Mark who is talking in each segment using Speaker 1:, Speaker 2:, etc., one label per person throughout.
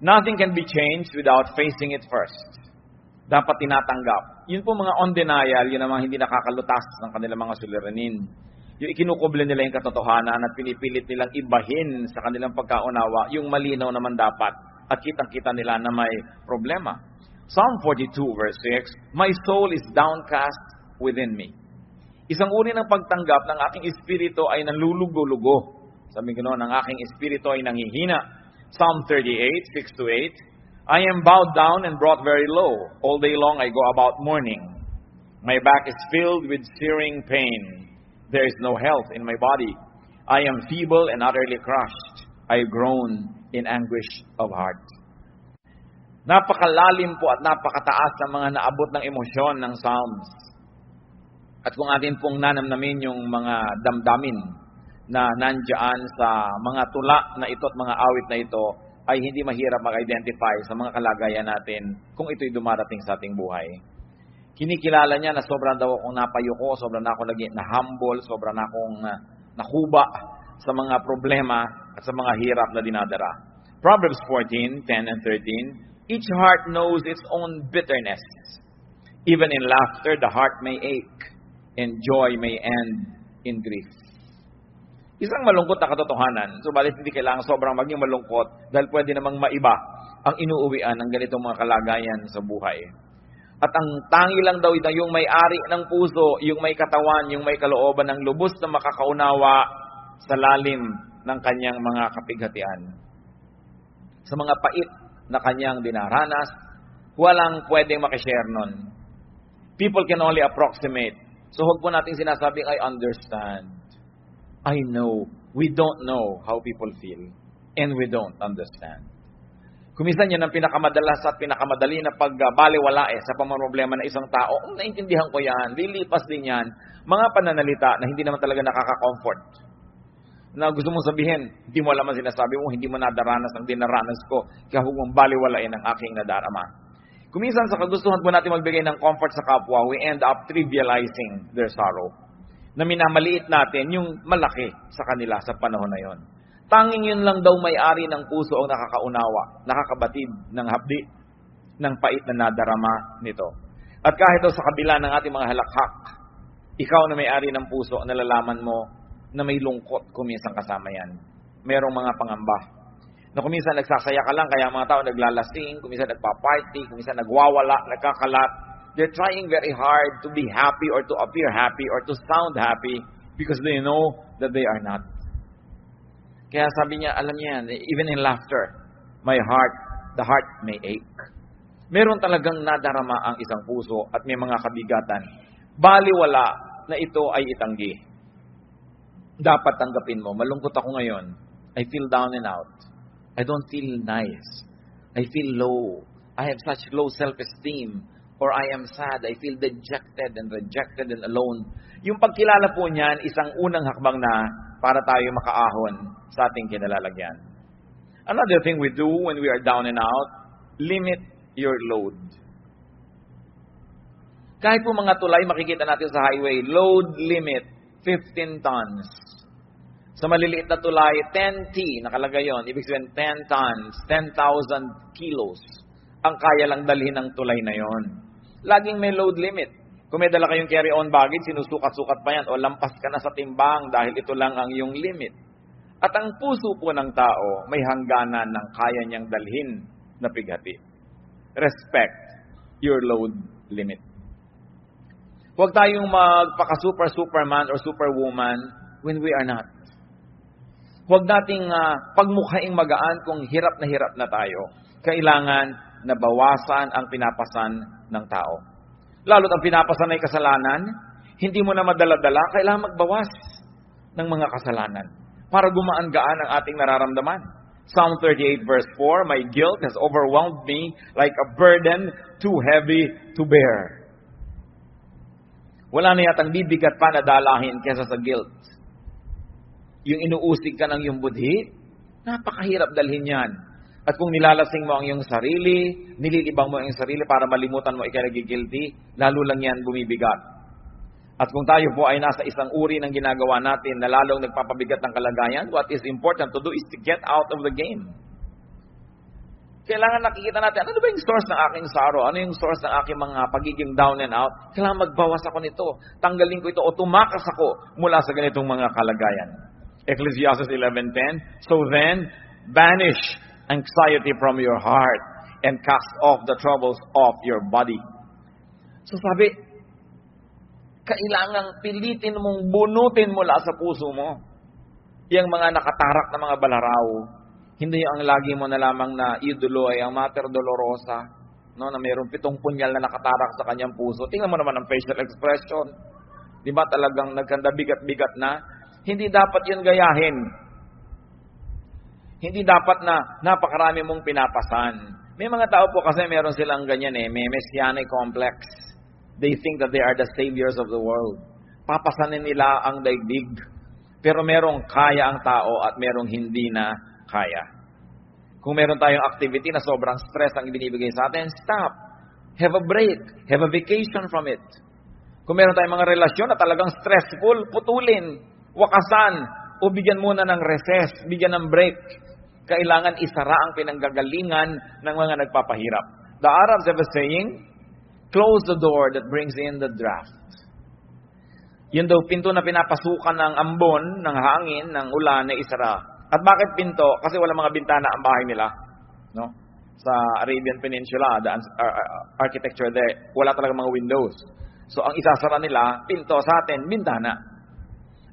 Speaker 1: Nothing can be changed without facing it first. Dapat tinatanggap. Yun po mga on denial, yun ang mga hindi nakakalutas ng kanilang mga suliranin. Yung ikinukubli nila yung katotohanan at pinipilit nilang ibahin sa kanilang pagkaunawa, yung malinaw naman dapat at kitang-kita nila na may problema. Psalm 42 verse 6, My soul is downcast within me. Isang uri ng pagtanggap ng aking espiritu ay nalulugo-lugo. Sabi ko noon, ang aking espiritu ay nanghihina. Psalm 38, 6-8, I am bowed down and brought very low. All day long I go about mourning. My back is filled with searing pain. There is no health in my body. I am feeble and utterly crushed. I groan in anguish of heart. Napakalalim po at napakataas ng mga naabot ng emosyon ng Psalms. At kung atin pong nanamnamin yung mga damdamin na nandiyan sa mga tula na ito at mga awit na ito, ay hindi mahirap mag-identify sa mga kalagayan natin kung ito'y dumarating sa ating buhay. Kinikilala niya na sobrang daw akong napayuko, sobrang na ako naging na-humble, sobrang na akong nakuba sa mga problema at sa mga hirap na dinadara. Proverbs 14, 10 and 13, Each heart knows its own bitterness. Even in laughter, the heart may ache, and joy may end in grief. Isang malungkot na katotohanan. Subalit hindi kailangan sobrang maging malungkot dahil pwede namang maiba ang inuuwian ng ganitong mga kalagayan sa buhay. At ang tangi lang daw na yung may-ari ng puso, yung may katawan, yung may kalooban ng lubos na makakaunawa sa lalim ng kanyang mga kapighatian. Sa mga pait na kanyang dinaranas, walang pwedeng makishare nun. People can only approximate. So huwag po natin sinasabing, I understand. I know. We don't know how people feel. And we don't understand. Kuminsan yan ang pinakamadalas at pinakamadali na pagbaliwala sa pamamroblema ng isang tao. Naintindihan ko yan. Lilipas din yan. Mga pananalita na hindi naman talaga nakaka-comfort. Na gusto mong sabihin, hindi mo alam ang sinasabi mo, hindi mo nadaranas ang dinaranas ko, kaya huwag mong baliwalain ang aking nadarama. Kuminsan sa kagustuhan po natin magbigay ng comfort sa kapwa, we end up trivializing their sorrow. Na minamaliit natin yung malaki sa kanila sa panahon na yon. Tanging yun lang daw may-ari ng puso ang nakakaunawa, nakakabatid ng hapdi, ng pait na nadarama nito. At kahit daw sa kabila ng ating mga halakhak, ikaw na may-ari ng puso, nalalaman mo na may lungkot kuminsan kasama yan. Merong mga pangamba. Na kuminsan nagsasaya ka lang, kaya mga tao naglalasing, kuminsan nagpa-party, kuminsan nagwawala, nagkakalat. They're trying very hard to be happy or to appear happy or to sound happy because they know that they are not. Kaya sabi niya, alam niya yan, even in laughter, the heart may ache. Meron talagang nadarama ang isang puso at may mga kabigatan. Baliwala na ito ay itanggi. Dapat tanggapin mo, malungkot ako ngayon. I feel down and out. I don't feel nice. I feel low. I have such low self-esteem. Or I am sad, I feel dejected and rejected and alone. Yung pagkilala po niyan, isang unang hakbang na para tayo makaahon sa ating kinalalagyan. Another thing we do when we are down and out, limit your load. Kahit po mga tulay, makikita natin sa highway, load limit, 15 tons. Sa maliliit na tulay, 10T, nakalagay yun. Ibig sabihin, 10 tons, 10,000 kilos. Ang kaya lang dalhin ng tulay na yon. Laging may load limit. Kung may dala kayong carry-on baggage, sinusukat-sukat pa yan o lampas ka na sa timbang dahil ito lang ang iyong limit. At ang puso po ng tao may hangganan ng kaya niyang dalhin na pighati. Respect your load limit. Huwag tayong magpaka-superman or superwoman when we are not. Huwag nating pagmukhaing magaan kung hirap na tayo. Kailangan na bawasan ang pinapasan ng tao. Lalo't ang pinapasan ay kasalanan, hindi mo na madala-dala, kailangan magbawas ng mga kasalanan para gumaan-gaan ang ating nararamdaman. Psalm 38 verse 4, My guilt has overwhelmed me like a burden too heavy to bear. Wala na yatang bibigat pa na dalahin kesa sa guilt. Yung inuusig ka ng iyong budhi, napakahirap dalhin yan. At kung nilalasing mo ang iyong sarili, nililibang mo ang iyong sarili para malimutan mo ikaw nagigilty, lalo lang yan bumibigat. At kung tayo po ay nasa isang uri ng ginagawa natin na lalong nagpapabigat ng kalagayan, what is important to do is to get out of the game. Kailangan nakikita natin, ano ba yung source ng aking sorrow? Ano yung source ng aking mga pagiging down and out? Kailangan magbawas ako nito. Tanggalin ko ito o tumakas ako mula sa ganitong mga kalagayan. Ecclesiastes 11:10, so then, banish anxiety from your heart and cast off the troubles of your body. So sabi, kailangang pilitin mong bunutin mula sa puso mo yung mga nakatarak na mga balaraw. Hindi ang lagi mo na lamang na idolo ay ang Mater Dolorosa, no, na mayroong 7 punyal na nakatarak sa kanyang puso. Tingnan mo naman ang facial expression. Di ba talagang nagkanda bigat-bigat na? Hindi dapat yun gayahin. Hindi dapat na napakarami mong pinapasan. May mga tao po kasi meron silang ganyan may messianic complex. They think that they are the saviors of the world. Papasanin nila ang daigdig. Pero merong kaya ang tao at merong hindi na kaya. Kung meron tayong activity na sobrang stress ang ibinibigay sa atin, stop. Have a break. Have a vacation from it. Kung meron tayong mga relasyon na talagang stressful, putulin, wakasan, o bigyan muna ng recess, bigyan ng break. Kailangan isara ang pinanggagalingan ng mga nagpapahirap. The Arabs have a saying, close the door that brings in the draft. Yun daw, pinto na pinapasukan ng ambon, ng hangin, ng ulan na isara. At bakit pinto? Kasi wala mga bintana ang bahay nila. No? Sa Arabian Peninsula, the architecture there, wala talaga mga windows. So, ang isasara nila, pinto, sa atin, bintana.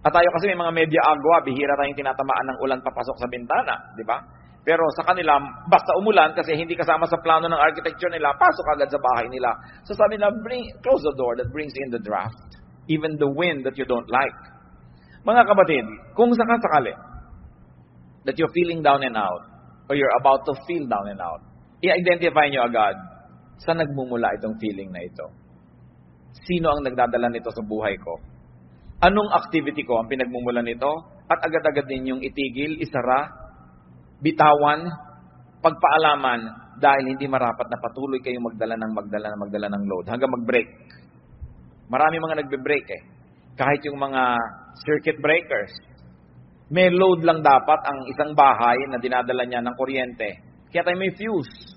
Speaker 1: At tayo kasi may mga media agwa, bihira tayong tinatamaan ng ulan papasok sa bintana. Di ba? Pero sa kanila, basta umulan, kasi hindi kasama sa plano ng architecture nila, pasok agad sa bahay nila. So sabi nila, close the door that brings in the draft. Even the wind that you don't like. Mga kapatid, kung sakasakali, that you're feeling down and out, or you're about to feel down and out, i-identify nyo agad, saan nagmumula itong feeling na ito? Sino ang nagdadala nito sa buhay ko? Anong activity ko ang pinagmumulan nito? At agad-agad ninyong itigil, isara, bitawan, pagpaalaman, dahil hindi marapat na patuloy kayong magdala ng load, hanggang mag-break. Marami mga nagbe-break Kahit yung mga circuit breakers, may load lang dapat ang isang bahay na dinadala niya ng kuryente. Kaya tayo may fuse.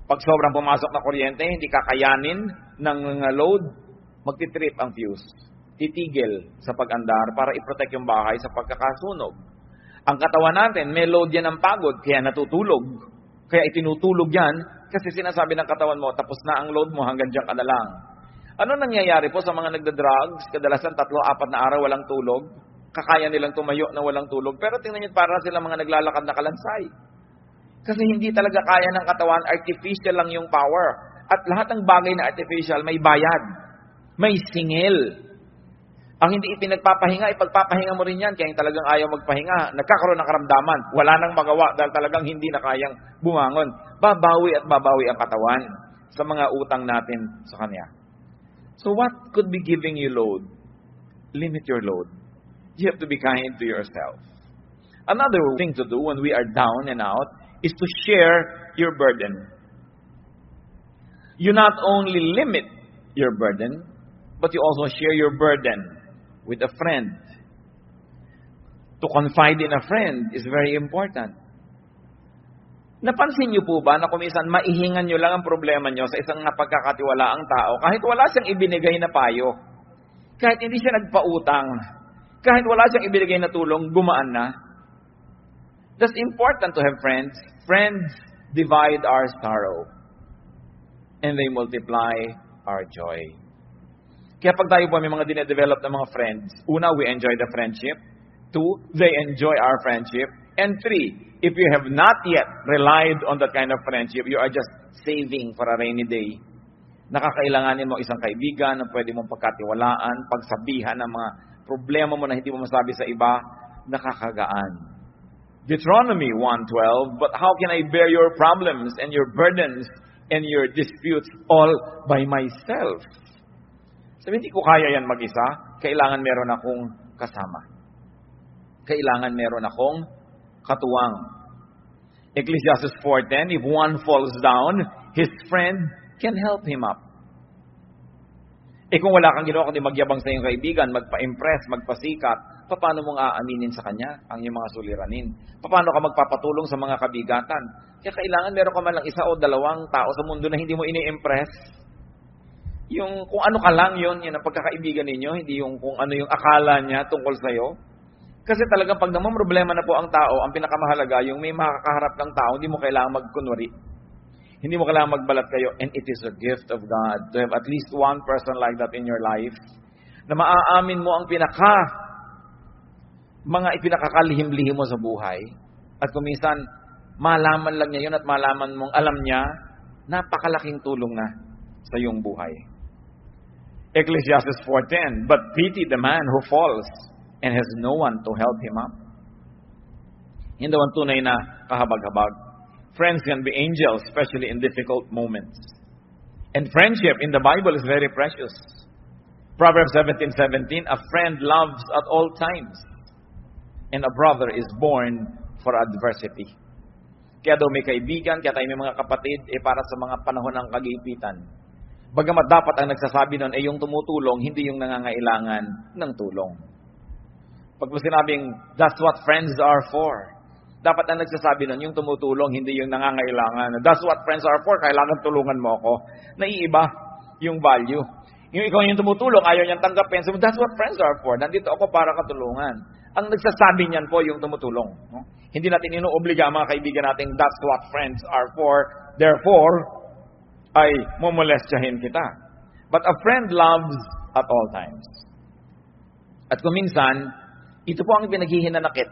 Speaker 1: Pag sobrang pumasok na kuryente, hindi kakayanin ng load, magtitrip ang fuse. Titigil sa pag-andar para i-protect yung bahay sa pagkakasunog. Ang katawan natin, may load yan ng pagod, kaya natutulog. Kaya itinutulog yan, kasi sinasabi ng katawan mo, tapos na ang load mo, hanggang dyan ka na lang. Ano nangyayari po sa mga nagda-drugs? Kadalasan 3-4 na araw walang tulog. Kakaya nilang tumayo na walang tulog. Pero tingnan niyo, para sila mga naglalakad na kalansay. Kasi hindi talaga kaya ng katawan, artificial lang yung power. At lahat ng bagay na artificial, may bayad. May singil. Ang hindi ipinagpapahinga, ipagpapahinga mo rin yan. Kaya yung talagang ayaw magpahinga, nagkakaroon ng karamdaman. Wala nang magawa dahil talagang hindi na kayang bumangon. Babawi at babawi ang katawan sa mga utang natin sa Kanya. So what could be giving you load? Limit your load. You have to be kind to yourself. Another thing to do when we are down and out is to share your burden. You not only limit your burden, but you also share your burden with a friend. To confide in a friend is very important. Napansin niyo po ba na kumisan maihingan niyo lang ang problema niyo sa isang napagkakatiwalaang tao kahit wala siyang ibinigay na payo, kahit hindi siya nagpautang, kahit wala siyang ibinigay na tulong, gumaan na? That's important to have friends. Friends divide our sorrow and they multiply our joy. Kaya pag tayo po may mga dinedevelop na mga friends, una, we enjoy the friendship. 2, they enjoy our friendship. And 3, if you have not yet relied on that kind of friendship, you are just saving for a rainy day. Nakakailanganin mo isang kaibigan na pwede mong pagkatiwalaan, pagsabihan ng mga problema mo na hindi mo masabi sa iba, nakakagaan. Deuteronomy 1:12, but how can I bear your problems and your burdens and your disputes all by myself? Sabi, hindi ko kaya yan mag-isa. Kailangan meron akong kasama. Kailangan meron akong katuwang. Ecclesiastes 4:10, if one falls down, his friend can help him up. Kung wala kang ginawa kundi magyabang sa iyong kaibigan, magpa-impress, magpasikat, paano mong aaminin sa kanya ang iyong mga suliranin? Paano ka magpapatulong sa mga kabigatan? Kaya kailangan meron ka man lang isa o dalawang tao sa mundo na hindi mo ini-impress. Yung kung ano ka lang yun ang pagkakaibigan ninyo, hindi yung kung ano yung akala niya tungkol sa'yo. Kasi talagang pag naman problema na po ang tao, ang pinakamahalaga, yung may makakaharap ng tao, hindi mo kailangan magkunwari. Hindi mo kailangan magbalat kayo. And it is a gift of God to have at least one person like that in your life na maaamin mo ang mga ipinakakalihim-lihim mo sa buhay. At kung minsan, malaman lang niya yun at malaman mong alam niya, napakalaking tulong na sa iyong buhay. Ecclesiastes 4:10, but pity the man who falls and has no one to help him up. Hindi ang tunay na kahabag-habag. Friends can be angels, especially in difficult moments. And friendship in the Bible is very precious. Proverbs 17:17, a friend loves at all times, and a brother is born for adversity. Kaya daw may kaibigan, kaya tayo may mga kapatid, para sa mga panahon ng kagipitan. Bagamat dapat ang nagsasabi nun ay yung tumutulong, hindi yung nangangailangan ng tulong. Pag mo sinabing, that's what friends are for. Dapat ang nagsasabi nun, yung tumutulong, hindi yung nangangailangan. That's what friends are for, kailangan tulungan mo ako. Naiiba yung value. Yung ikaw yung tumutulong, ayaw niyang tanggapin. So, that's what friends are for. Nandito ako para katulungan. Ang nagsasabi niyan po yung tumutulong. No? Hindi natin inuobliga ang mga kaibigan natin, that's what friends are for. Therefore, ay mumolestyahin kita. But a friend loves at all times. At kung minsan, ito po ang pinaghihinanakit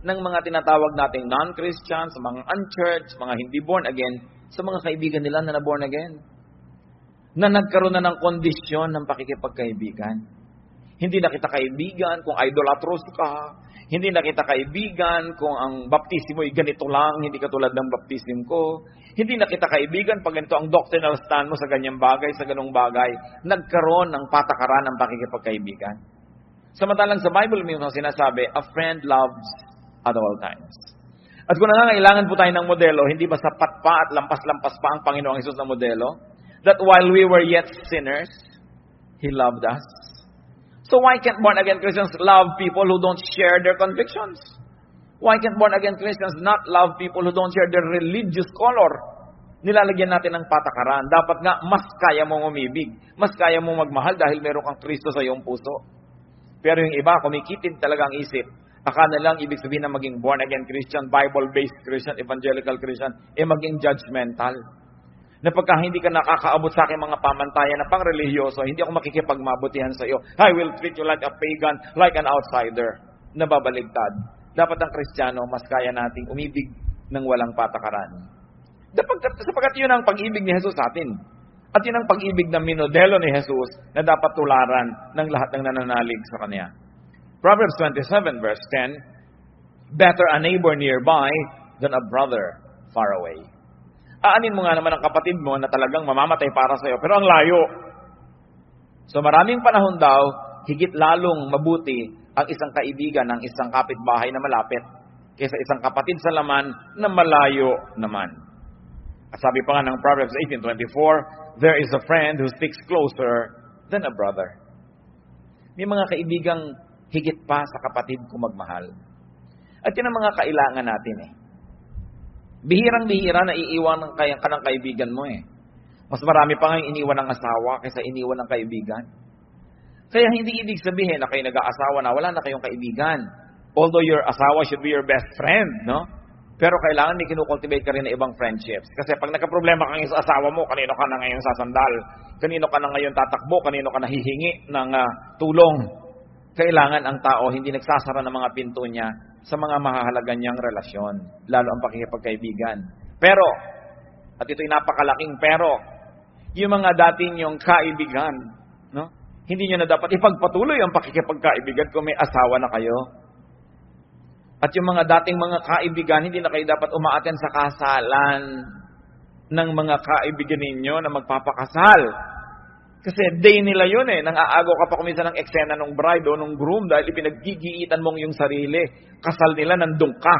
Speaker 1: ng mga tinatawag nating non-Christians, mga unchurched, mga hindi born again, sa mga kaibigan nila na born again. Na nagkaroon na ng kondisyon ng pakikipagkaibigan. Hindi na kita kaibigan kung idolatrous ka. Hindi na kita kaibigan kung ang baptismo ay ganito lang, hindi katulad ng baptism ko. Hindi na kita kaibigan pag ganito ang doctrinal stand mo sa ganyang bagay, sa ganong bagay. Nagkaroon ng patakaran ng pakikipagkaibigan. Samantalang sa Bible mismo sinasabi, a friend loves at all times. At kung nangangailangan po tayo ng modelo, hindi ba sapat pa at lampas-lampas pa ang Panginoong Hesus na modelo? That while we were yet sinners, He loved us. So why can't born-again Christians love people who don't share their convictions? Why can't born-again Christians not love people who don't share their religious color? Nilalagyan natin ng patakaran. Dapat nga, mas kaya mong umibig. Mas kaya mong magmahal dahil meron kang Kristo sa iyong puso. Pero yung iba, kumikitid talaga ang isip. Akala lang ibig sabihin na maging born-again Christian, Bible-based Christian, evangelical Christian, maging judgmental. Na pagka hindi ka nakakaabot sa aking mga pamantayan na pang-religyoso, hindi ako makikipagmabutihan sa iyo. I will treat you like a pagan, like an outsider. Nababaligtad. Dapat ang Kristiyano, mas kaya nating umibig ng walang patakaran. Sapagkat yun ang pag-ibig ni Jesus sa atin. At yun ang pag-ibig na minodelo ni Jesus na dapat tularan ng lahat ng nananalig sa Kanya. Proverbs 27 verse 10, better a neighbor nearby than a brother far away. Aanin mo nga naman ang kapatid mo na talagang mamamatay para sa iyo, pero ang layo. So maraming panahon daw, higit lalong mabuti ang isang kaibigan ng isang kapitbahay na malapit kaysa isang kapatid sa laman na malayo naman. At sabi pa nga ng Proverbs 18:24, there is a friend who sticks closer than a brother. May mga kaibigang higit pa sa kapatid ko magmahal. At yun ang mga kailangan natin Bihirang-bihira na iiwan ka ng kaibigan mo Mas marami pa nga iniwan ng asawa kaysa iniwan ng kaibigan. Kaya hindi ibig sabihin na kayo nag-aasawa na wala na kayong kaibigan. Although your asawa should be your best friend, no? Pero kailangan may kinukultivate ka rin ng ibang friendships. Kasi pag nagka-problema ka ngayon sa asawa mo, kanino ka na ngayon sasandal? Kanino ka na ngayon tatakbo? Kanino ka nahihingi ng tulong? Kailangan ang tao hindi nagsasara ng mga pinto niya sa mga mahahalaga niyang relasyon, lalo ang pakikipagkaibigan. Pero, at ito'y napakalaking pero, yung mga dating yung kaibigan, no? Hindi niyo na dapat ipagpatuloy ang pakikipagkaibigan kung may asawa na kayo. At yung mga dating mga kaibigan, hindi na kayo dapat umaaten sa kasalan ng mga kaibigan ninyo na magpapakasal. Kasi day nila yun nang aagaw ka pa kuminsan ng eksena ng bride o ng groom dahil ipinaggigiitan mong yung sarili. Kasal nila, nandun ka.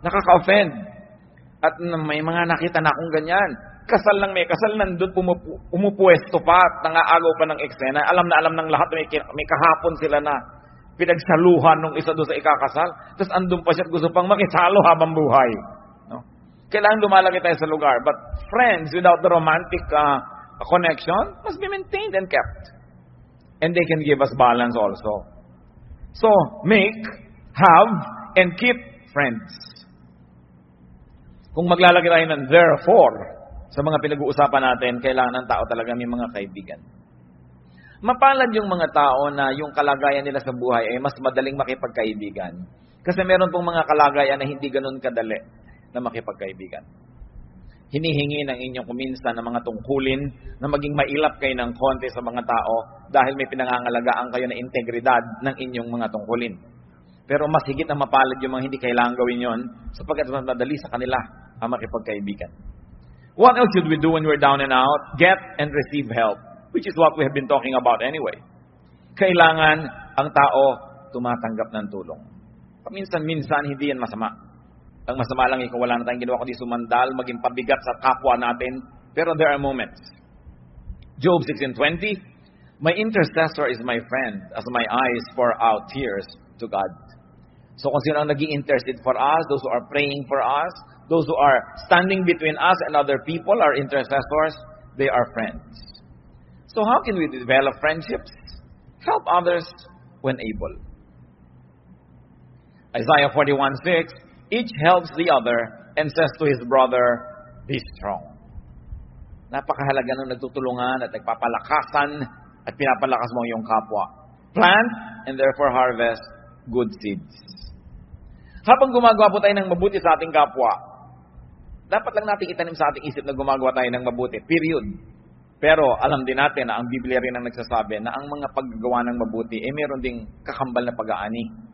Speaker 1: Nakaka-offend. At may mga nakita na akong ganyan. Kasal lang may kasal, nandun umupuesto pa at nangaagaw pa ng eksena. Alam na alam ng lahat, may kahapon sila na. pinagsaluhan ng isa doon sa ikakasal, tapos andun pa siya at gusto pang makisalo habang buhay. No? Kailangan lumalaki tayo sa lugar. But friends without the romantic connection must be maintained and kept. And they can give us balance also. So, make, have, and keep friends. Kung maglalagay tayo ng therefore sa mga pinag-uusapan natin, kailangan ng tao talaga may mga kaibigan. Mapalad yung mga tao na yung kalagayan nila sa buhay ay mas madaling makipagkaibigan. Kasi meron pong mga kalagayan na hindi ganun kadali na makipagkaibigan. Hinihingi ng inyong kuminsan ng mga tungkulin na maging mailap kayo ng konti sa mga tao dahil may pinangangalagaan kayo na integridad ng inyong mga tungkulin. Pero mas higit na mapalad yung mga hindi kailangan gawin yon sapagkat mas madali sa kanila ang makipagkaibigan. What else should we do when we're down and out? Get and receive help, which is what we have been talking about anyway. Kailangan ang tao tumatanggap ng tulong. Paminsan-minsan, hindi yan masama. Ang masama lang kung wala na tayong ginawa kundi sumandal, maging pabigat sa kapwa natin. Pero there are moments. Job 16:20, my intercessor is my friend, as my eyes pour out tears to God. So kung sino ang nag-i-intercede for us, those who are praying for us, those who are standing between us and other people, are intercessors, they are friends. So how can we develop friendships? Help others when able. Isaiah 41:6, each helps the other and says to his brother, be strong. Napakahalaga nung nagtutulungan at nagpapalakasan at pinapalakas mo yung kapwa. Plant and therefore harvest good seeds. Habang gumagawa po tayo ng mabuti sa ating kapwa, dapat lang natin itanim sa ating isip na gumagawa tayo ng mabuti. Period. Pero alam din natin na ang Biblia rin ang nagsasabi na ang mga paggagawa ng mabuti meron ding kakambal na pag-aani.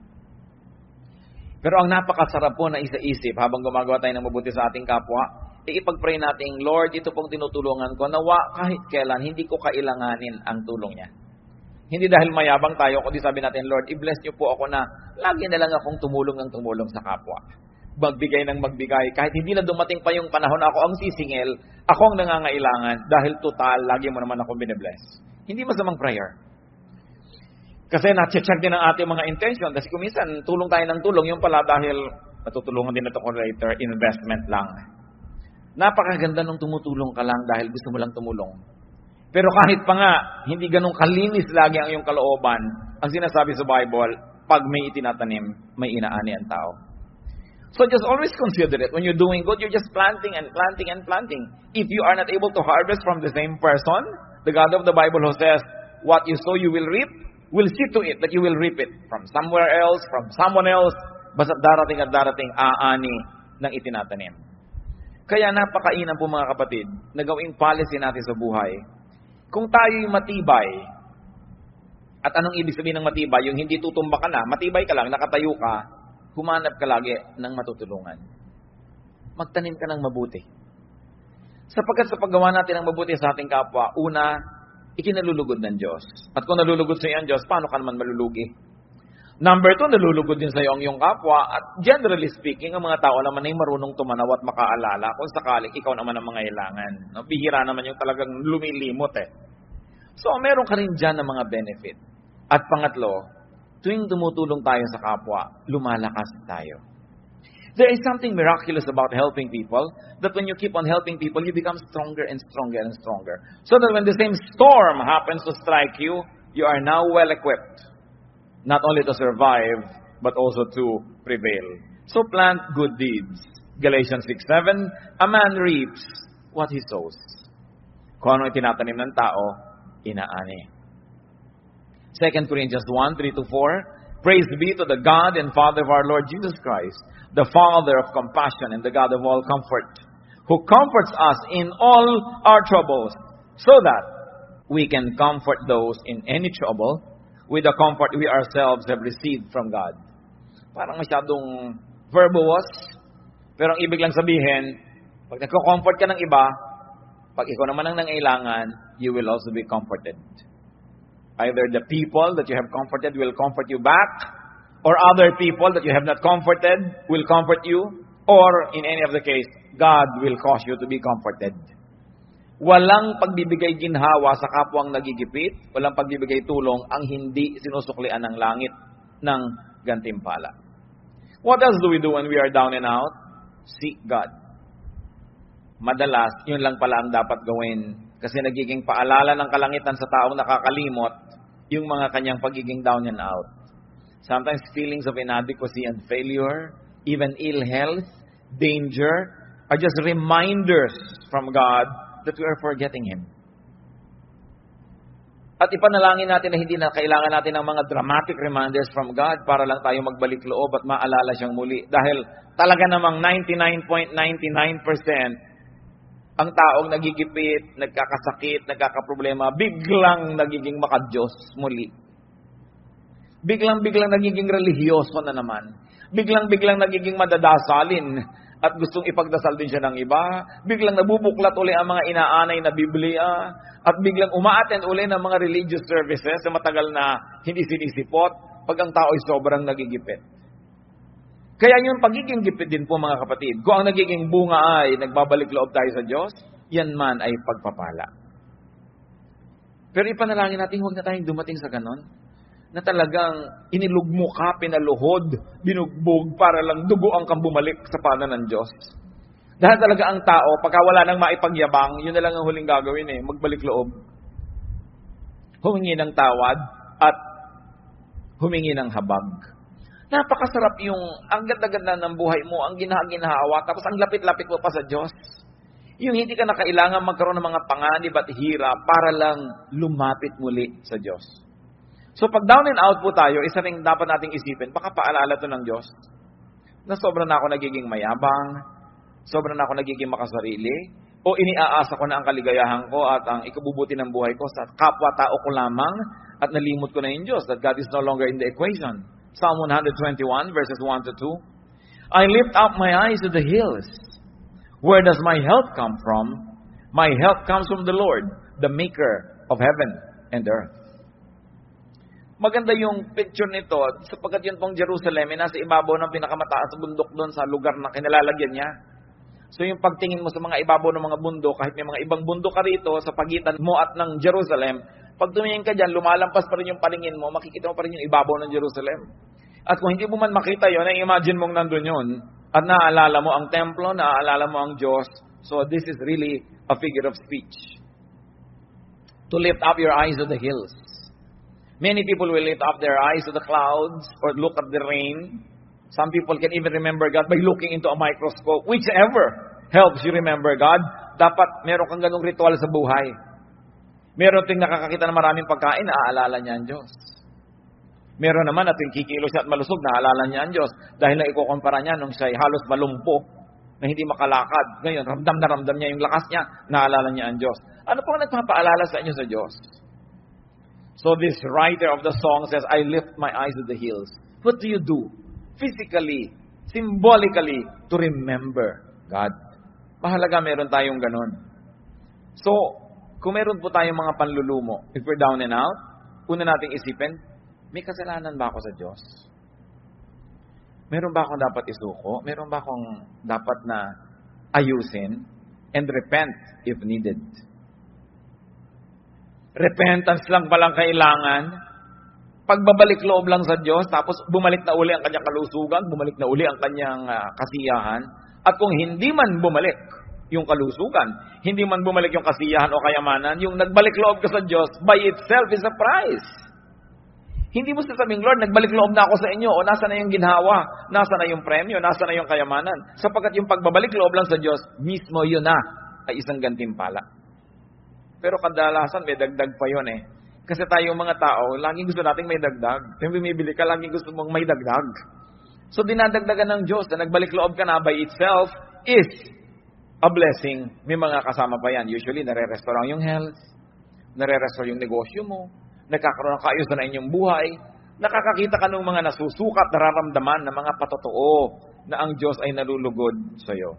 Speaker 1: Pero ang napakasarap po na isa-isip habang gumagawa tayo ng mabuti sa ating kapwa, ipag-pray natin, Lord, ito pong tinutulungan ko, nawa kahit kailan, hindi ko kailanganin ang tulong niya. Hindi dahil mayabang tayo, kundi sabi natin, Lord, i-bless niyo po ako na lagi na lang akong tumulong ng tumulong sa kapwa. Magbigay ng magbigay. Kahit hindi na dumating pa yung panahon ako ang sisingil, ako ang nangangailangan dahil total, lagi mo naman akong binibless. Hindi masamang prayer. Kasi na-check din ang ating mga intention. Kasi kung minsan, tulong tayo ng tulong, yung pala dahil natutulungan din ito ko later, investment lang. Napakaganda nung tumutulong ka lang dahil gusto mo lang tumulong. Pero kahit pa nga, hindi ganun kalinis lagi ang iyong kalooban. Ang sinasabi sa Bible, pag may itinatanim, may inaani ang tao. So just always consider it. When you're doing good, you're just planting and planting and planting. If you are not able to harvest from the same person, the God of the Bible who says, what you sow, you will reap, will see to it that you will reap it from somewhere else, from someone else, basta darating at darating aani ng itinatanim. Kaya napakainan po mga kapatid, na gawing policy natin sa buhay. Kung tayo'y matibay, at anong ibig sabihin ng matibay? Yung hindi tutumba ka na, matibay ka lang, nakatayo ka, humanap ka lagi ng matutulungan. Magtanim ka ng mabuti. Sapagkat sa paggawa natin ng mabuti sa ating kapwa, una, ikinalulugod ng Diyos. At kung nalulugod sa iyo ang Diyos, paano ka naman malulugi? Number 2, nalulugod din sa iyo ang iyong kapwa. At generally speaking, ang mga tao naman ay marunong tumanaw at makaalala kung sakaling ikaw naman ang mangailangan. No? Bihira naman yung talagang lumilimot So, meron ka rin dyan ng mga benefit. At pangatlo, tuwing tumutulong tayo sa kapwa, lumalakas tayo. There is something miraculous about helping people, that when you keep on helping people, you become stronger and stronger and stronger. So that when the same storm happens to strike you, you are now well-equipped, not only to survive, but also to prevail. So plant good deeds. Galatians 6:7, a man reaps what he sows. Kung ano itinatanim ng tao, inaani. 2 Corinthians 1:3-4, praise be to the God and Father of our Lord Jesus Christ, the Father of compassion and the God of all comfort, who comforts us in all our troubles, so that we can comfort those in any trouble with the comfort we ourselves have received from God. Parang masyadong verbose, pero ang ibig lang sabihin, pag nagko-comfort ka ng iba, pag ikaw naman ang nangailangan, you will also be comforted. Either the people that you have comforted will comfort you back, or other people that you have not comforted will comfort you, or in any of the case, God will cause you to be comforted. Walang pagbibigay ginhawa sa kapwang nagigipit, walang pagbibigay tulong ang hindi sinusuklian ng langit. ng gantimpala. What else do we do when we are down and out? Seek God. Madalas, yun lang pala ang dapat gawin. Kasi nagiging paalala ng kalangitan sa taong nakakalimot yung mga kanyang pagiging down and out. Sometimes feelings of inadequacy and failure, even ill health, danger, are just reminders from God that we are forgetting Him. At ipanalangin natin na hindi na kailangan natin ng mga dramatic reminders from God para lang tayo magbalik loob at maalala siyang muli. Dahil talaga namang 99.99% ang taong nagigipit, nagkakasakit, nagkakaproblema, biglang nagiging makadiyos muli. Biglang nagiging relihiyoso na naman. Biglang nagiging madadasalin at gustong ipagdasal din siya ng iba. Biglang nabubuklat uli ang mga inaanay na Biblia. At biglang umaattend uli ng mga religious services na matagal na hindi sinisipot pag ang tao ay sobrang nagigipit. Kaya yung pagiging gipit din po mga kapatid, kung ang nagiging bunga ay nagbabalik loob tayo sa Diyos, yan man ay pagpapala. Pero ipanalangin natin, huwag na tayong dumating sa ganon, na talagang inilugmok ka, pinaluhod, binugbog para lang dugo ang kang bumalik sa paanan ng Diyos. Dahil talaga ang tao, pagka wala nang maipagyabang, yun na lang ang huling gagawin magbalik loob. Humingi ng tawad at humingi ng habag. Napakasarap yung ang ganda-ganda ng buhay mo, ang ginahawa, tapos ang lapit-lapit mo pa sa Diyos. Yung hindi ka na kailangan magkaroon ng mga panganib at hirap para lang lumapit muli sa Diyos. So pag down and out po tayo, isa ring dapat nating isipin, baka paalala to ng Diyos na sobra na ako nagiging mayabang, sobra na ako nagiging makasarili, o iniaasa ko na ang kaligayahan ko at ang ikabubuti ng buhay ko sa kapwa-tao ko lamang at nalimot ko na yung Diyos, that God is no longer in the equation. Psalm 121 verses 1 to 2. I lift up my eyes to the hills. Where does my help come from? My help comes from the Lord, the maker of heaven and earth. Maganda yung picture nito sapagkat yun pong Jerusalem ay nasa ibabaw ng pinakamataas na bundok doon sa lugar na kinalalagyan niya. So yung pagtingin mo sa mga ibabaw ng mga bundok, kahit may mga ibang bundok ka rito sa pagitan mo at ng Jerusalem, pag tumingin ka dyan, lumalampas pa rin yung paningin mo, makikita mo pa rin yung ibabaw ng Jerusalem. At kung hindi mo man makita yun, imagine mong nandun yun, at naaalala mo ang templo, naaalala mo ang Diyos. So this is really a figure of speech. To lift up your eyes to the hills. Many people will lift up their eyes to the clouds or look at the rain. Some people can even remember God by looking into a microscope. Whichever helps you remember God, dapat meron kang ganung ritual sa buhay. Meron ting nakakakita ng maraming pagkain, naaalala niya ang Diyos. Meron naman at yung kikilo siya at malusog, naaalala niya ang Diyos. Dahil na ikukumpara niya nung siya halos malumpo, na hindi makalakad. Ngayon, ramdam na ramdam niya yung lakas niya, naalala niya ang Diyos. Ano pong nagpapaalala sa inyo sa Diyos? So this writer of the song says, I lift my eyes to the hills. What do you do? Physically, symbolically, to remember God. Mahalaga meron tayong ganun. So, kung meron po tayong mga panlulumo, if we're down and out, una nating isipin, may kasalanan ba ako sa Diyos? Meron ba akong dapat isuko? Meron ba akong dapat na ayusin? And repent if needed. Repentance lang palang kailangan. Pagbabalik loob lang sa Diyos, tapos bumalik na uli ang kanyang kalusugan, bumalik na uli ang kanyang kasiyahan. At kung hindi man bumalik yung kalusugan, hindi man bumalik yung kasiyahan o kayamanan, yung nagbalik loob ka sa Diyos, by itself is a prize. Hindi mo sasabing, Lord, nagbalik loob na ako sa inyo, o nasa na yung ginhawa, nasa na yung premyo, nasa na yung kayamanan. Sapagkat yung pagbabalik loob lang sa Diyos, mismo yun na ay isang gantimpala. Pero kadalasan may dagdag pa yun Kasi tayong mga tao, laging gusto nating may dagdag. Kung bumibili ka, laging gusto mong may dagdag. So dinadagdagan ng Diyos na nagbalik loob ka na by itself is a blessing. May mga kasama pa yan. Usually, nare-restore yung health, nare-restore yung negosyo mo, nagkakaroon ng kaayos na inyong buhay, nakakakita ka ng mga nasusukat, nararamdaman na mga patotoo na ang Diyos ay nalulugod sa iyo.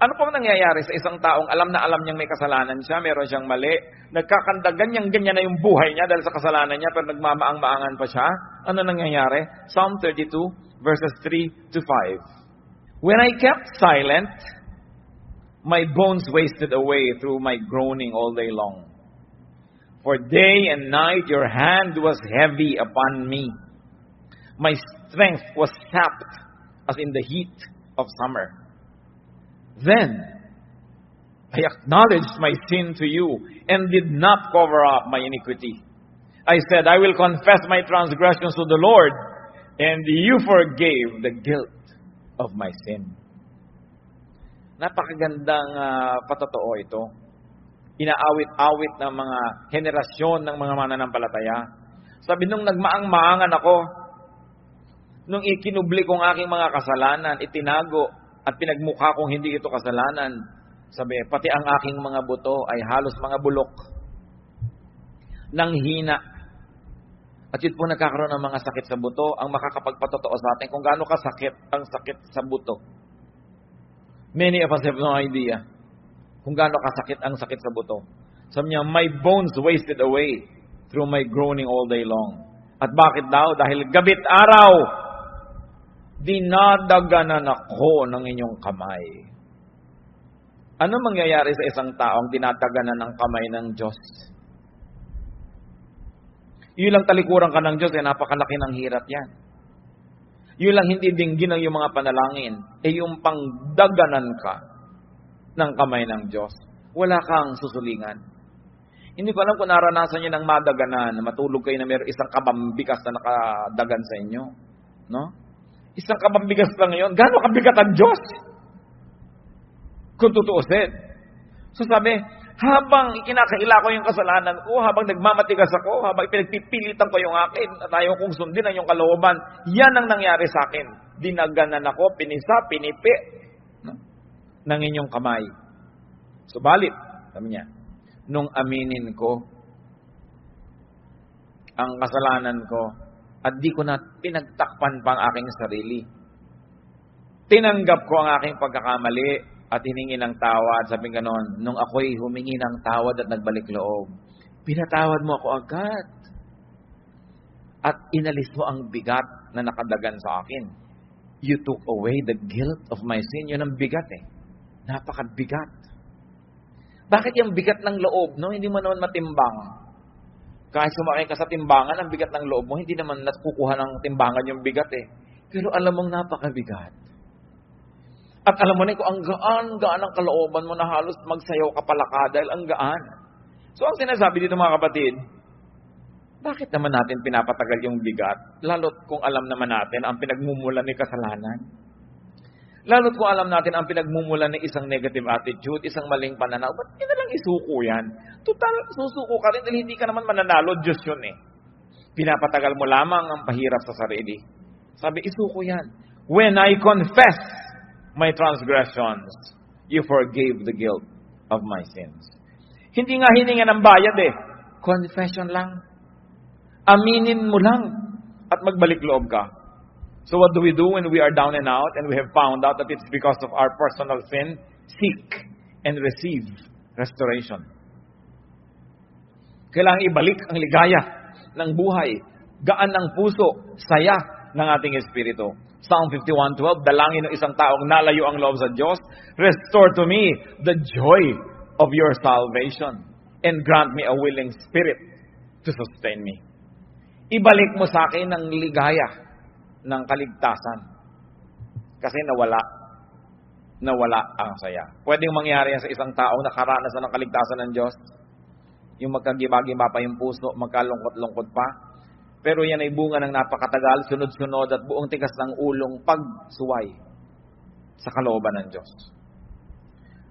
Speaker 1: Ano pong nangyayari sa isang taong alam na alam niyang may kasalanan siya, meron siyang mali, nagkakanda ganyan na yung buhay niya dahil sa kasalanan niya, pero nagmamaang-maangan pa siya? Ano nangyayari? Psalm 32, verses 3 to 5. When I kept silent, my bones wasted away through my groaning all day long. For day and night your hand was heavy upon me. My strength was sapped as in the heat of summer. Then I acknowledged my sin to you and did not cover up my iniquity. I said, I will confess my transgressions to the Lord, and you forgave the guilt of my sin. Napakagandang patotoo ito. Inaawit-awit ng mga henerasyon ng mga mananampalataya. Sabi, nung nagmaang-maangan ako, nung ikinubli kong aking mga kasalanan, itinago at pinagmukha kong hindi ito kasalanan, sabi, pati ang aking mga buto ay halos mga bulok nang hina. At yun po nagkakaroon ng mga sakit sa buto, ang makakapagpatotoo sa atin kung gaano kasakit ang sakit sa buto. Many of us have no idea kung gaano kasakit ang sakit sa buto. Sabi niya, my bones wasted away through my groaning all day long. At bakit daw? Dahil gabit araw, dinadaganan ako ng inyong kamay. Ano mangyayari sa isang taong dinadaganan ng kamay ng Diyos? Yun lang talikuran ka ng Diyos, napakalaki ng hirap yan. Yun lang hindi dinggin ang iyong mga panalangin, yung pangdaganan ka ng kamay ng Diyos. Wala kang susulingan. Hindi ko alam kung naranasan niyo ng madaganan, na matulog kayo na mayroong isang kabambigas na nakadagan sa inyo. No? Isang kabambigas lang yun. Gaano kabigat ang Diyos? Kung tutuusin. So sabi, habang ikinakaila ko yung kasalanan ko, habang nagmamatigas ako, habang pinagpipilitan ko yung akin, at ayaw kong sundin ang yung kalooban, yan ang nangyari sa akin. Dinaganan ako, pinisa, pinipi, no? ng inyong kamay. Subalit, sabi niya, nung aminin ko ang kasalanan ko, at di ko na pinagtakpan pa ang aking sarili. Tinanggap ko ang aking pagkakamali, at hiningi ng tawad, sabi ganon, nung ako'y humingi ng tawad at nagbalik loob, pinatawad mo ako agad. At inalis mo ang bigat na nakadagan sa akin. You took away the guilt of my sin. Yun ang bigat eh. Napakabigat. Bakit yung bigat ng loob, no? Hindi mo naman matimbang. Kahit sumakay ka sa timbangan, ang bigat ng loob mo, hindi naman nakukuha ng timbangan yung bigat eh. Pero alam mong napakabigat. At alam mo na kung ang gaan ang kalooban mo na halos magsayaw ka palaka dahil ang gaan. So ang sinasabi dito mga kapatid, bakit naman natin pinapatagal yung bigat? Lalo't kung alam naman natin ang pinagmumulan ni kasalanan. Lalo't kung alam natin ang pinagmumulan ni isang negative attitude, isang maling pananaw, ba't hindi na lang isuko yan? Total, susuko ka rin dahil hindi ka naman mananalo, Diyos yun eh. Pinapatagal mo lamang ang pahirap sa sarili. Sabi, isuko yan. When I confess my transgressions, you forgave the guilt of my sins. Hindi nga hininga ng bayad eh. Confession lang. Aminin mo lang at magbalik loob ka. So what do we do when we are down and out and we have found out that it's because of our personal sin? Seek and receive restoration. Kailangan ibalik ang ligaya ng buhay, gaan ng puso, saya ng ating espiritu. Psalm 51:12, dalangin ng isang taong nalayo ang loob sa Diyos, restore to me the joy of your salvation and grant me a willing spirit to sustain me. Ibalik mo sa akin ang ligaya ng kaligtasan. Kasi nawala ang saya. Pwedeng mangyari yan sa isang taong nakaranasan ng kaligtasan ng Diyos. Yung magkagiba-giba pa yung puso, magkalungkot-lungkot pa. Pero yan ay bunga ng napakatagal, sunod-sunod at buong tigas ng ulong pagsuway sa kalooban ng Diyos.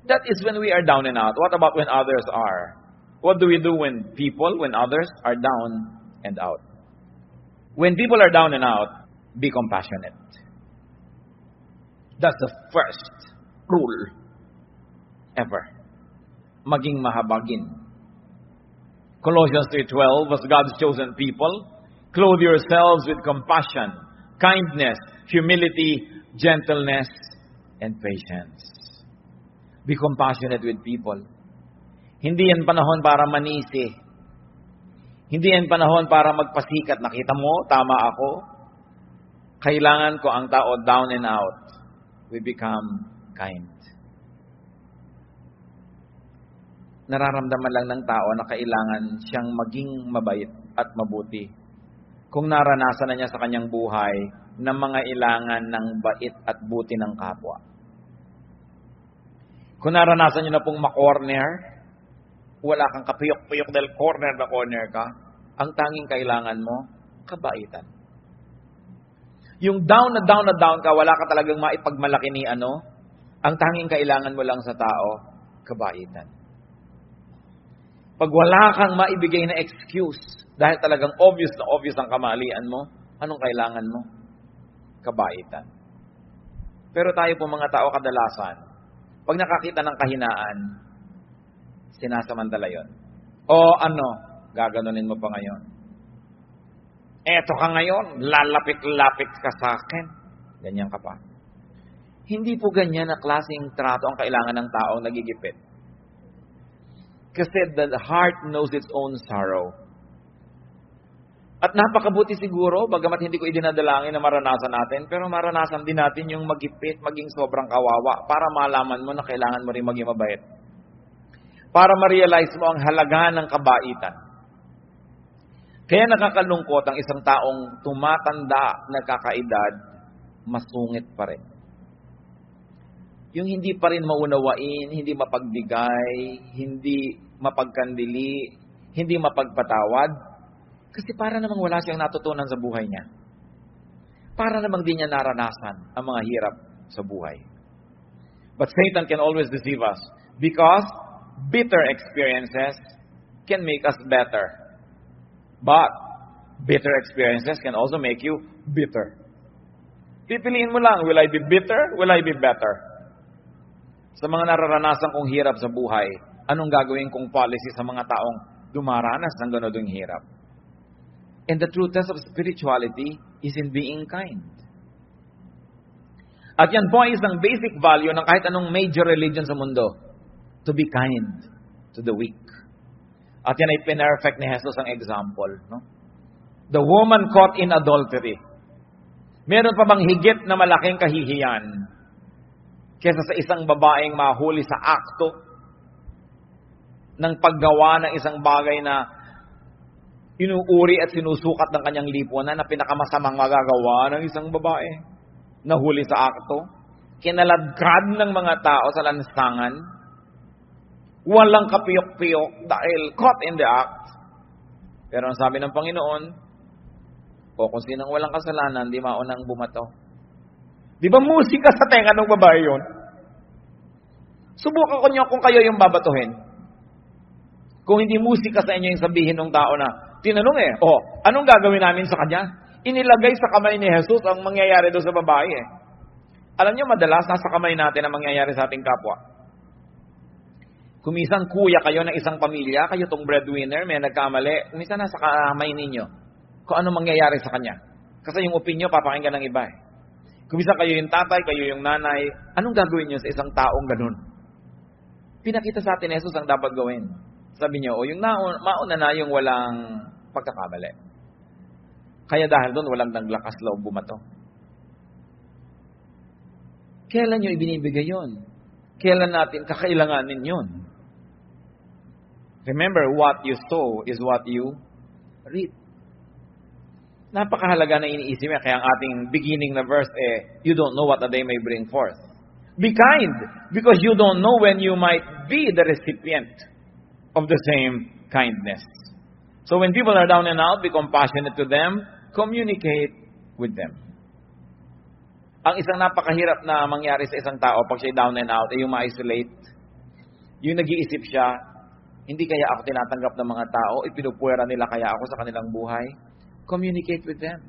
Speaker 1: That is when we are down and out. What about when others are? What do we do when others are down and out? When people are down and out, be compassionate. That's the first rule ever. Maging mahabagin. Colossians 3:12, as God's chosen people, clothe yourselves with compassion, kindness, humility, gentleness, and patience. Be compassionate with people. Hindi yan panahon para manisi. Hindi yan panahon para magpasikat. Nakita mo, tama ako. Kailangan ko ang tao down and out. We become kind. Nararamdaman lang ng tao na kailangan siyang maging mabait at mabuti. kung naranasan na niya sa kanyang buhay ng mga ilangan ng bait at buti ng kapwa. Kung naranasan niyo na pong ma-corner, wala kang kapiyok-piyok dahil corner na corner ka, ang tanging kailangan mo, kabaitan. Yung down na down ka, wala ka talagang maipagmalaki ni ano, ang tanging kailangan mo lang sa tao, kabaitan. Pag wala kang maibigay na excuse, dahil talagang obvious ang kamalian mo, anong kailangan mo? Kabaitan. Pero tayo po mga tao kadalasan, pag nakakita ng kahinaan, sinasamantala yon. O ano, gaganunin mo pa ngayon. Eto ka ngayon, lalapit-lapit ka sa akin. Ganyan ka pa. Hindi po ganyan na klaseng trato ang kailangan ng taong nagigipit. Kasi the heart knows its own sorrow. At napakabuti siguro, bagamat hindi ko idinadalangin na maranasan natin, pero maranasan din natin yung magipit, maging sobrang kawawa, para malaman mo na kailangan mo rin maging mabait. Para ma-realize mo ang halaga ng kabaitan. Kaya nakakalungkot ang isang taong tumatanda, nagkakaedad, masungit pa rin. Yung hindi pa rin maunawain, hindi mapagbigay, hindi mapagkandili, hindi mapagpatawad, kasi para namang wala siyang natutunan sa buhay niya. Para namang di niya naranasan ang mga hirap sa buhay. But Satan can always deceive us because bitter experiences can make us better. But bitter experiences can also make you bitter. Pipiliin mo lang, will I be bitter? Will I be better? Sa mga nararanasan kong hirap sa buhay, anong gagawin kong policy sa mga taong dumaranas ng ganitong hirap? And the true test of spirituality is in being kind. At yan po ay isang basic value ng kahit anong major religion sa mundo. To be kind to the weak. At yan ay pinrefect ni Jesus ang example. No? The woman caught in adultery. Meron pa bang higit na malaking kahihiyan kesa sa isang babaeng mahuli sa akto ng paggawa ng isang bagay na inuuri at sinusukat ng kanyang lipunan na pinakamasamang magagawa ng isang babae na huli sa akto, kinaladkad ng mga tao sa lansangan, walang kapiyok-piyok dahil caught in the act. Pero ang sabi ng Panginoon, o kung sinang walang kasalanan, di maunang bumato. Di ba musika sa tenga ng babae yun? Subukan ko nyo kung kayo yung babatuhin. Kung hindi musika sa inyo yung sabihin ng tao na, tinanong anong gagawin namin sa kanya? Inilagay sa kamay ni Jesus ang mangyayari doon sa babae Alam niyo, madalas nasa kamay natin ang mangyayari sa ating kapwa. Kumisan kuya kayo ng isang pamilya, kayo tong breadwinner, may nagkamali, kumisan nasa kamay ninyo kung ano mangyayari sa kanya. Kasi yung opinyon, papakinggan ng iba Kumisan kayo yung tatay, kayo yung nanay, anong gagawin niyo sa isang taong ganun? Pinakita sa atin, Jesus, ang dapat gawin. Sabi niyo, yung mauna na yung walang pagkakamali. Kaya dahil doon, walang naglakas loob bumato. Kailan nyo ibinibigay yun? Kailan natin kakailanganin yun? Remember, what you sow is what you reap. Napakahalaga na iniisip niya. Kaya ang ating beginning na verse you don't know what a day may bring forth. Be kind, because you don't know when you might be the recipient of the same kindness. So when people are down and out, be compassionate to them, communicate with them. Ang isang napakahirap na mangyari sa isang tao pag siya down and out ay yung ma-isolate. Yung nag-iisip siya, hindi kaya ako tinatanggap ng mga tao, ipinupuwera nila kaya ako sa kanilang buhay. Communicate with them.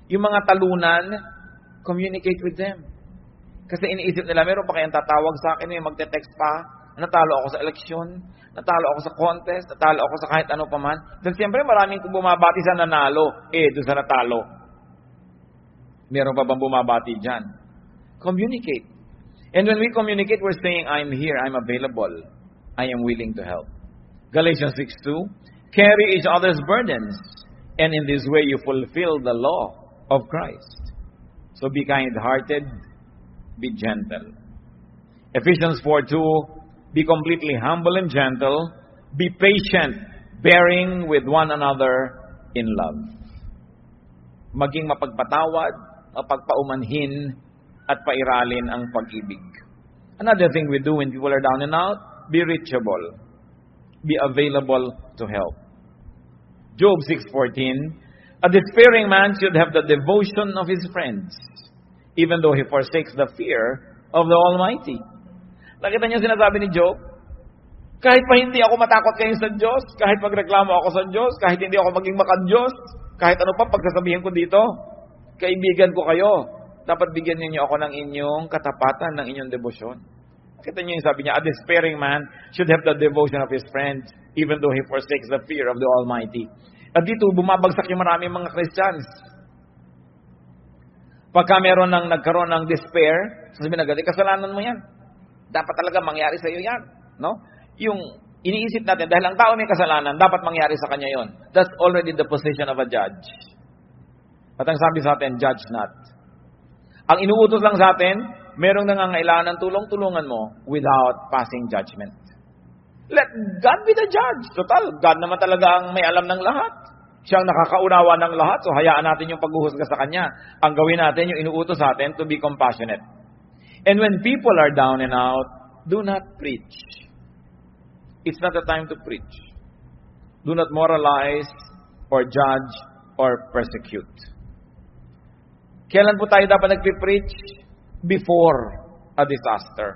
Speaker 1: Yung mga talunan, communicate with them. Kasi iniisip nila, meron pa kayang tatawag sa akin, may magte-text pa, natalo ako sa eleksyon, natalo ako sa contest, natalo ako sa kahit ano pa man. Dahil siyempre maraming bumabati sa nanalo, doon sa natalo. Meron pa bang bumabati dyan? Communicate. And when we communicate, we're saying, I'm here, I'm available, I am willing to help. Galatians 6:2, carry each other's burdens, and in this way you fulfill the law of Christ. So be kind-hearted, be gentle. Ephesians 4:2, be completely humble and gentle, be patient, bearing with one another in love. maging mapagpatawad, mapagpaumanhin, at pairalin ang pag-ibig. Another thing we do when people are down and out, be reachable. Be available to help. Job 6:14, a despairing man should have the devotion of his friends, even though he forsakes the fear of the Almighty. Nakita niyo sinasabi ni Job? Kahit pa hindi ako matakot kayo sa Diyos, kahit magreklamo ako sa Diyos, kahit hindi ako maging makad-Diyos, kahit ano pa pagsasabihin ko dito, kaibigan ko kayo. Dapat bigyan niyo ako ng inyong katapatan, ng inyong debosyon. Kita niyo yung sabi niya, a despairing man should have the devotion of his friends, even though he forsakes the fear of the Almighty. At dito, bumabagsak yung maraming mga Christians. Pagka nagkaroon ng despair, sasabihin na agad, kasalanan mo yan. Dapat talaga mangyari sa iyo yan. No? Yung iniisip natin, dahil ang tao may kasalanan, dapat mangyari sa kanya yon. That's already the position of a judge. At ang sabi sa atin, judge not. Ang inuutos lang sa atin, merong nangangailangan ng tulong-tulungan mo without passing judgment. Let God be the judge. Total, God naman talaga ang may alam ng lahat. Siya ang nakakaunawa ng lahat, so hayaan natin yung paghuhusga sa Kanya. Ang gawin natin, yung inuutos sa atin, to be compassionate. And when people are down and out, do not preach. It's not the time to preach. Do not moralize or judge or persecute. Kailan po tayo dapat nagpipreach? Before a disaster.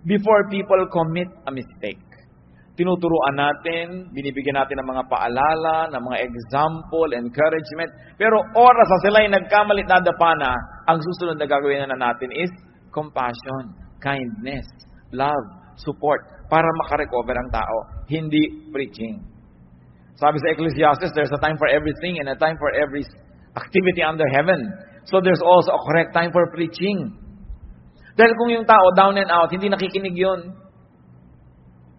Speaker 1: Before people commit a mistake. Tinuturuan natin, binibigyan natin ng mga paalala, ng mga example, encouragement. Pero oras na sila'y nagkamalit na dapana, ang susunod na gagawin na natin is compassion, kindness, love, support, para makarecover ang tao. Hindi preaching. Sabi sa Ecclesiastes, there's a time for everything and a time for every activity under heaven. So there's also a correct time for preaching. Dahil kung yung tao down and out, hindi nakikinig yun.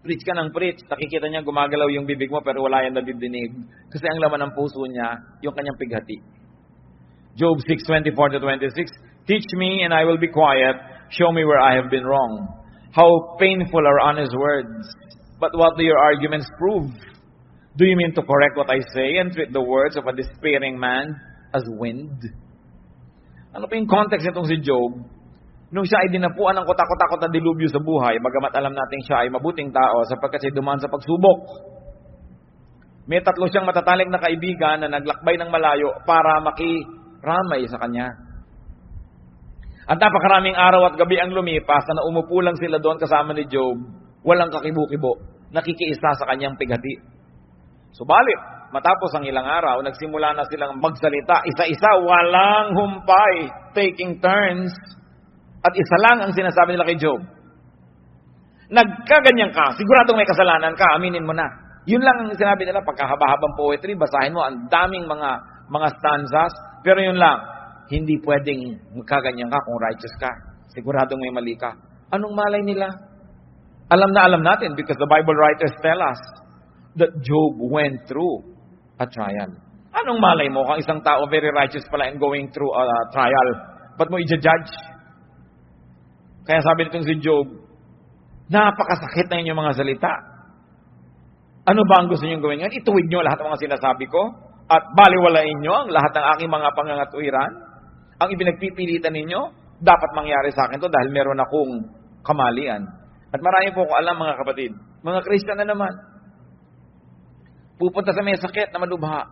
Speaker 1: Preach ka ng preach. Nakikita niya gumagalaw yung bibig mo pero wala yan nadidinig. Kasi ang laman ng puso niya, yung kanyang pighati. Job 6:24-26, teach me and I will be quiet. Show me where I have been wrong. How painful are honest words. But what do your arguments prove? Do you mean to correct what I say and treat the words of a despairing man as wind? Ano pa yung context nitong si Job? Nung siya ay dinapuan ng kotak-kotakot na dilubyo sa buhay, bagamat alam natin siya ay mabuting tao sapagkat siya dumaan sa pagsubok. May 3 siyang matatalik na kaibigan na naglakbay ng malayo para makiramay sa kanya. At napakaraming araw at gabi ang lumipas na umupo lang sila doon kasama ni Job, walang kakibo-kibo, nakikiisa sa kanyang pighati. Subalit, matapos ang ilang araw, nagsimula na silang magsalita, isa-isa, walang humpay, taking turns. At isa lang ang sinasabi nila kay Job. Nagkaganyan ka, siguradong may kasalanan ka, aminin mo na. Yun lang ang sinabi nila, pagkahaba-habang poetry, basahin mo, ang daming mga stanzas, pero yun lang, hindi pwedeng magkaganyan ka kung righteous ka. Siguradong may mali ka. Anong malay nila? Alam na alam natin because the Bible writers tell us that Job went through a trial. Anong malay mo kung isang tao very righteous pala and going through a trial? Ba't mo i-judge? Kaya sabi nitong si Job, napakasakit na inyong mga salita. Ano ba ang gusto niyong gawin ngayon? Ituwid niyo lahat ng mga sinasabi ko at baliwalain niyo ang lahat ng aking mga pangangatuwiran. Ang ipinagpipilitan ninyo, dapat mangyari sa akin to dahil meron akong kamalian. At marami po ko alam mga kapatid, mga Christian na naman, pupunta sa may sakit na malubha.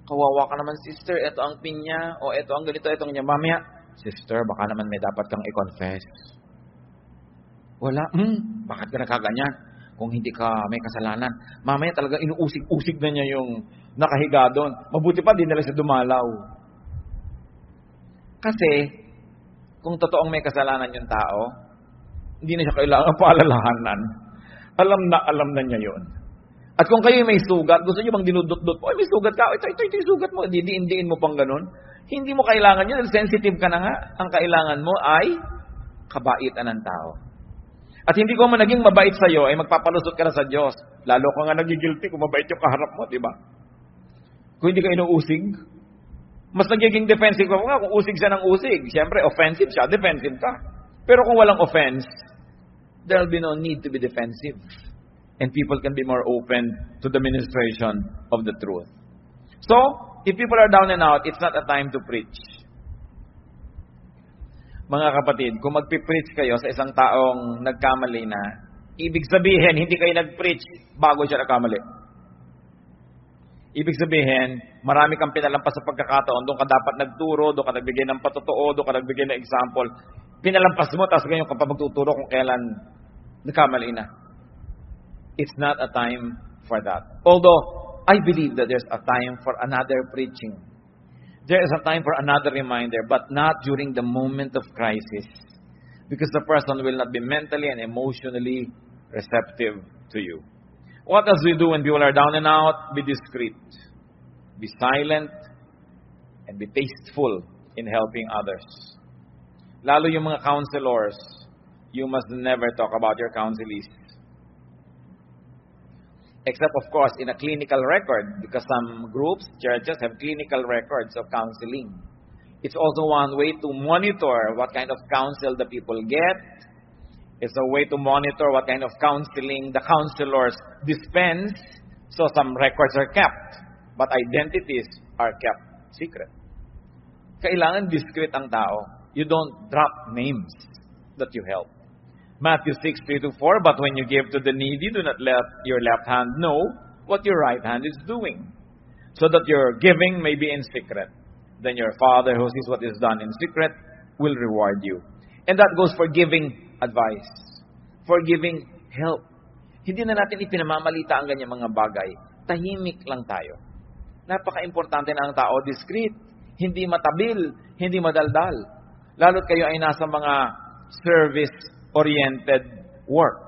Speaker 1: Kawawa ka naman, sister, ito ang pinya, o ito ang ganito, ito ang ganyan. Mamaya, sister, baka naman may dapat kang i-confess. Wala, bakit ka nakaganyan? Kung hindi ka may kasalanan. Mamaya talaga inuusig-usig na niya yung nakahiga doon. Mabuti pa, di nila siya dumalaw. Kasi, kung totoong may kasalanan yung tao, hindi na siya kailangan paalalahanan. Alam na niya yun. At kung kayo may sugat, gusto niyo bang dinudot-dot po, may sugat ka, ito yung sugat mo, didiin mo pang ganun. Hindi mo kailangan yun, sensitive ka na nga. Ang kailangan mo ay kabaitan ng tao. At hindi ko man naging mabait sa'yo, ay magpapalusot ka na sa Diyos. Lalo ka nga nagigilty kung mabait yung kaharap mo, di ba? Kung hindi ka inuusig, mas nagiging defensive ka nga kung usig siya ng usig. Siyempre, offensive siya, defensive ka. Pero kung walang offense, there'll be no need to be defensive. And people can be more open to the ministration of the truth. So, if people are down and out, it's not a time to preach. Mga kapatid, kung magpipreach kayo sa isang taong nagkamali na, ibig sabihin, hindi kayo nag-preach bago siya nagkamali. Ibig sabihin, marami kang pinalampas sa pagkakataon, doon ka dapat nagturo, doon ka nagbigay ng patotoo, doon ka nagbigay ng example. Pinalampas mo, tapos ngayon ka pa magtuturo kung kailan nagkamali na. It's not a time for that. Although, I believe that there's a time for another preaching. There is a time for another reminder, but not during the moment of crisis. Because the person will not be mentally and emotionally receptive to you. What else we do when people are down and out? Be discreet. Be silent. And be tasteful in helping others. Lalo yung mga counselors, you must never talk about your counselees. Except, of course, in a clinical record, because some groups, churches, have clinical records of counseling. It's also one way to monitor what kind of counsel the people get. It's a way to monitor what kind of counseling the counselors dispense. So some records are kept, but identities are kept secret. Kailangan discreet ang tao. You don't drop names that you help. Matthew 6:3-4, but when you give to the needy, do not let your left hand know what your right hand is doing, so that your giving may be in secret. Then your Father who sees what is done in secret will reward you. And that goes for giving advice, for giving help. Hindi na natin ipinamamalita ang ganyang mga bagay. Tahimik lang tayo. Napaka-importante na ang tao, discreet, hindi matabil, hindi madaldal. Lalo't kayo ay nasa mga service-oriented work.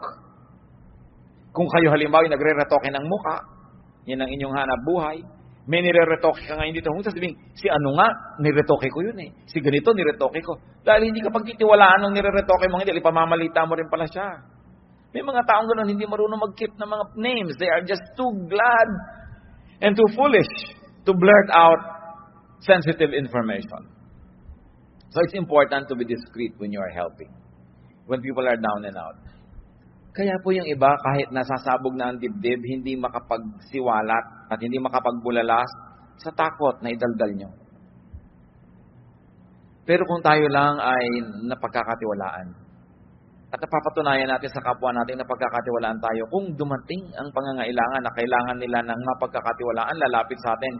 Speaker 1: Kung kayo halimbawa nagre-retoke ng muka, yan ang inyong hanap buhay, may nire-retoke ka ngayon dito, kung sasabihin, si ano nga, nire-retoke ko yun eh. Si ganito, nire-retoke ko. Dahil hindi ka pagtitiwalaan ng nire-retoke mo, hindi, ipamamalita mo rin pala siya. May mga taong ganoon, hindi marunong mag-keep ng mga names. They are just too glad and too foolish to blurt out sensitive information. So it's important to be discreet when you are helping. When people are down and out. Kaya po yung iba, kahit nasasabog na ang dibdib, hindi makapagsiwalat at hindi makapagbulalas sa takot na idaldal nyo. Pero kung tayo lang ay napagkakatiwalaan at napapatunayan natin sa kapwa natin na pagkakatiwalaan tayo, kung dumating ang pangangailangan na kailangan nila ng mapagkakatiwalaan, lalapit sa atin,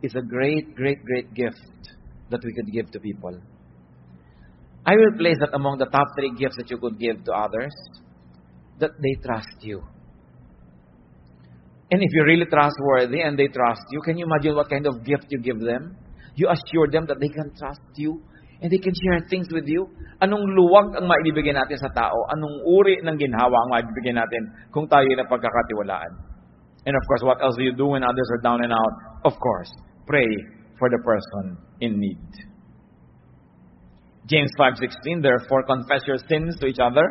Speaker 1: is a great, great, great gift that we could give to people. I will place that among the top 3 gifts that you could give to others, that they trust you. And if you're really trustworthy and they trust you, can you imagine what kind of gift you give them? You assure them that they can trust you and they can share things with you. Anong luwag ang maibibigay natin sa tao? Anong uri ng ginhawa ang maibibigay natin kung tayo ay napagkakatiwalaan? And of course, what else do you do when others are down and out? Of course, pray for the person in need. James 5:16, therefore confess your sins to each other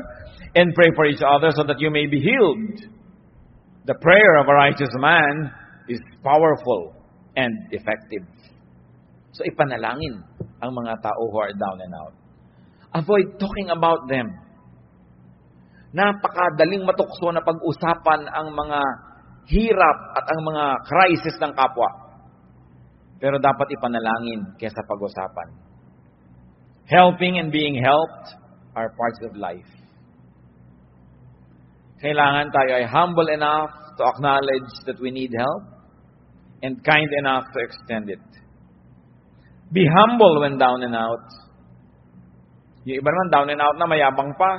Speaker 1: and pray for each other so that you may be healed. The prayer of a righteous man is powerful and effective. So ipanalangin ang mga tao who are down and out. Avoid talking about them. Napakadaling matukso na pag-usapan ang mga hirap at ang mga crisis ng kapwa. Pero dapat ipanalangin kaysa pag-usapan. Helping and being helped are parts of life. Kailangan tayo ay humble enough to acknowledge that we need help and kind enough to extend it. Be humble when down and out. Yung iba naman down and out na mayabang pa.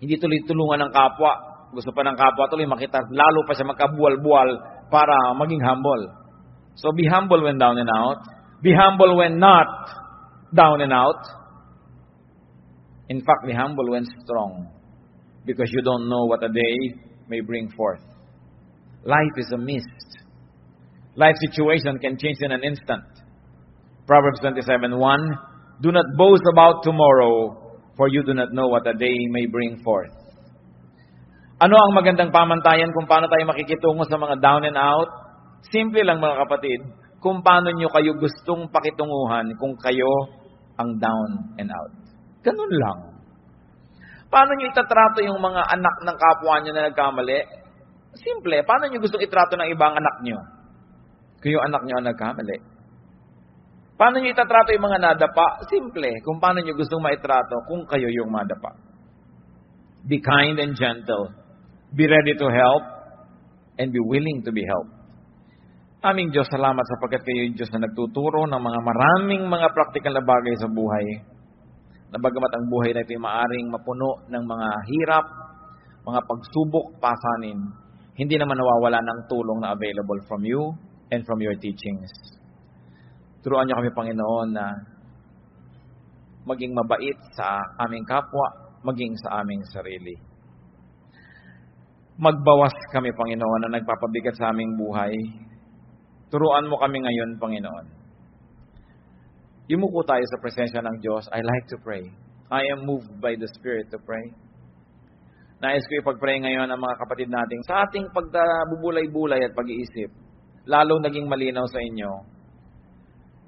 Speaker 1: Hindi tuloy-tulungan ng kapwa. Gusto pa ng kapwa tuloy makita lalo pa siya magkabuwal-buwal para maging humble. So be humble when down and out. Be humble when not down and out. In fact, be humble when strong, because you don't know what a day may bring forth. Life is a mist. Life situation can change in an instant. Proverbs 27:1, do not boast about tomorrow, for you do not know what a day may bring forth. Ano ang magandang pamantayan kung paano tayo makikitungo sa mga down and out? Simple lang mga kapatid, kung paano nyo kayo gustong pakitunguhan kung kayo ang down and out. Ganun lang. Paano nyo itatrato yung mga anak ng kapwa nyo na nagkamali? Simple. Paano nyo gustong itrato ng ibang anak nyo? Kung yung anak nyo ang nagkamali. Paano nyo itatrato yung mga nadapa? Simple. Kung paano nyo gustong maitrato kung kayo yung madapa. Be kind and gentle. Be ready to help and be willing to be helped. Aming Diyos, salamat sapagkat kayo yung Diyos na nagtuturo ng mga maraming mga praktikal na bagay sa buhay. Na bagamat ang buhay na ito ay maaring mapuno ng mga hirap, mga pagsubok, pasanin, hindi naman nawawala ng tulong na available from you and from your teachings. Turuan niyo kami, Panginoon, na maging mabait sa aming kapwa, maging sa aming sarili. Magbawas kami, Panginoon, na nagpapabigat sa aming buhay. Turuan mo kami ngayon, Panginoon. Yumuko tayo sa presensya ng Diyos. I like to pray. I am moved by the Spirit to pray. Nais ko ipag-pray ngayon ang mga kapatid natin sa ating pagbubulay-bulay at pag-iisip, lalong naging malinaw sa inyo,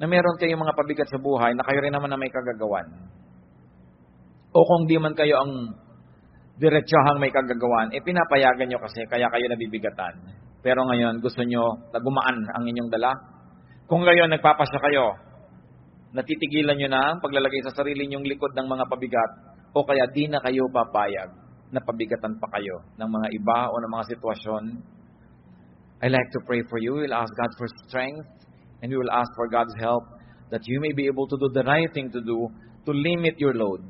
Speaker 1: na meron kayong mga pabigat sa buhay na kayo rin naman na may kagagawan. O kung di man kayo ang diretsahang may kagagawan, pinapayagan nyo kasi kaya kayo nabibigatan. Pero ngayon, gusto nyo na gumaan ang inyong dala. Kung ngayon nagpapasya kayo, natitigilan nyo na ang paglalagay sa sarili nyong likod ng mga pabigat, o kaya di na kayo papayag na pabigatan pa kayo ng mga iba o ng mga sitwasyon. I like to pray for you. We'll ask God for strength, and we will ask for God's help that you may be able to do the right thing to do to limit your load.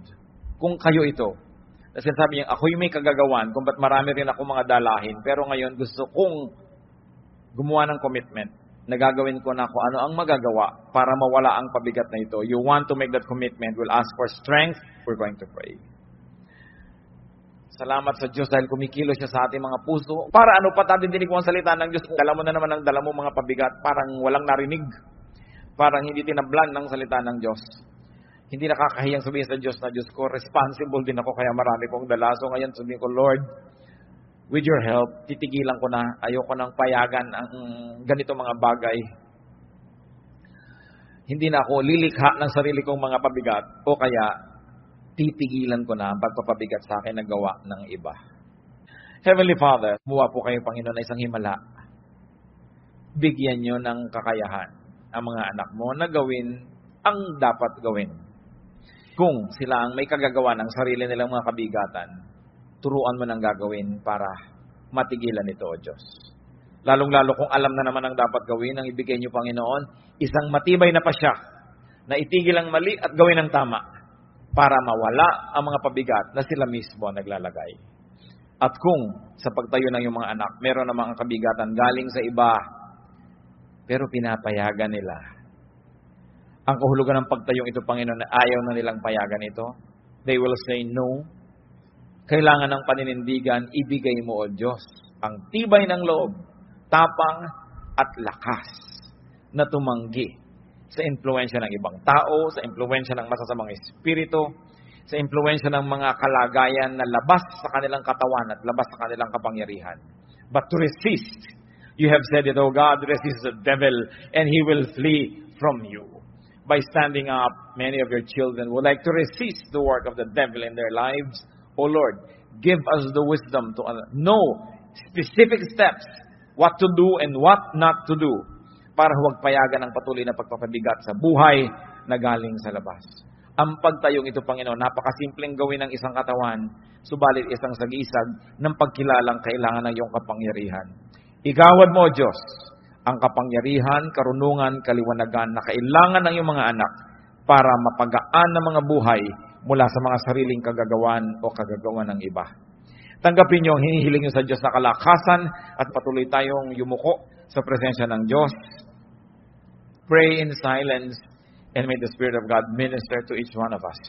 Speaker 1: Kung kayo ito, kasi sabi niya, ako'y may kagagawan, kung ba't marami rin ako mga dalahin, pero ngayon gusto kong gumawa ng commitment na gagawin ko na kung ano ang magagawa para mawala ang pabigat na ito. You want to make that commitment, we'll ask for strength, we're going to pray. Salamat sa Diyos dahil kumikilos siya sa ating mga puso. Para ano pa tayo dinig mo ang salita ng Diyos? Dala mo na naman ang dala mo mga pabigat, parang walang narinig. Parang hindi tinablan ng salita ng Diyos. Hindi nakakahiyang sabihin sa Diyos na, Diyos ko, responsible din ako kaya marami kong dala. So ngayon sabihin ko, Lord, with your help, titigilan ko na. Ayoko nang payagan ang ganito mga bagay. Hindi na ako lilikha ng sarili kong mga pabigat o kaya titigilan ko na ang pagpapabigat sa akin na gawa ng iba. Heavenly Father, muwa po kayo, Panginoon, na isang himala. Bigyan nyo ng kakayahan ang mga anak mo na gawin ang dapat gawin. Kung sila ang may kagagawa ng sarili nilang mga kabigatan, turuan mo ng gagawin para matigilan ito, O Diyos. Lalong-lalo kung alam na naman ang dapat gawin, ang ibigay nyo, Panginoon, isang matibay na pasya na itigil ang mali at gawin ang tama para mawala ang mga pabigat na sila mismo naglalagay. At kung sa pagtayo ng iyong mga anak, meron namang ang kabigatan galing sa iba, pero pinapayagan nila. Ang kahulugan ng pagtayong ito, Panginoon, na ayaw na nilang payagan ito, they will say no. Kailangan ng paninindigan, ibigay mo, O Diyos, ang tibay ng loob, tapang at lakas na tumanggi sa impluwensya ng ibang tao, sa impluwensya ng masasamang espiritu, sa impluwensya ng mga kalagayan na labas sa kanilang katawan at labas sa kanilang kapangyarihan. But to resist, you have said it, O God, resist the devil and he will flee from you. By standing up, many of your children would like to resist the work of the devil in their lives. O Lord, give us the wisdom to know specific steps, what to do and what not to do, para huwag payagan ang patuloy na pagpapabigat sa buhay na galing sa labas. Ang pagtayong ito, Panginoon, napakasimpleng gawin ng isang katawan, subalit isang sagisag ng pagkilalang kailangan ng iyong kapangyarihan. Igawad mo, Diyos, ang kapangyarihan, karunungan, kaliwanagan na kailangan ng iyong mga anak para mapagaan ng mga buhay mula sa mga sariling kagagawan o kagagawan ng iba. Tanggapin niyo ang hinihiling niyo sa Diyos na kalakasan at patuloy tayong yumuko sa presensya ng Diyos. Pray in silence and may the Spirit of God minister to each one of us.